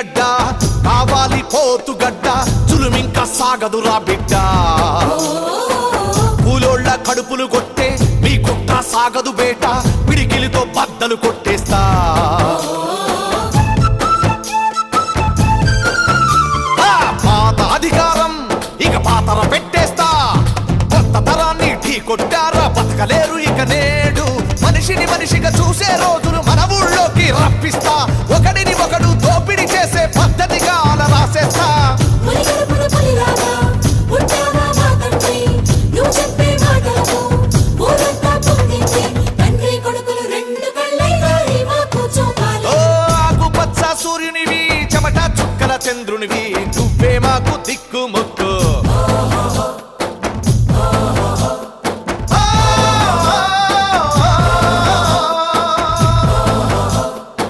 గడ్డ కావాలి పోతుగడ్డ చులుమింక సాగదురా బిడ్డ పూలోళ్ళ కడుపులు కొట్టే మీ కుట్ట సాగదు బేట పిడికిలితో బద్దలు కొట్టేస్తా పాత అధికారం ఇక పాతర పెట్టేస్తా కొత్త తరాన్ని ఢీ కొట్టారా బతకలేరు ఇక నేడు మనిషిని మనిషిగా చూసే రోజులు మన ఊళ్ళోకి రప్పిస్తా ఒకడిని ఒకడు దోపిడి చేసే పద్ధతిగా అలా రాసేస్తా ఆకుపచ్చ సూర్యునివి చెమట చుక్కల చంద్రునివి నువ్వే మాకు దిక్కు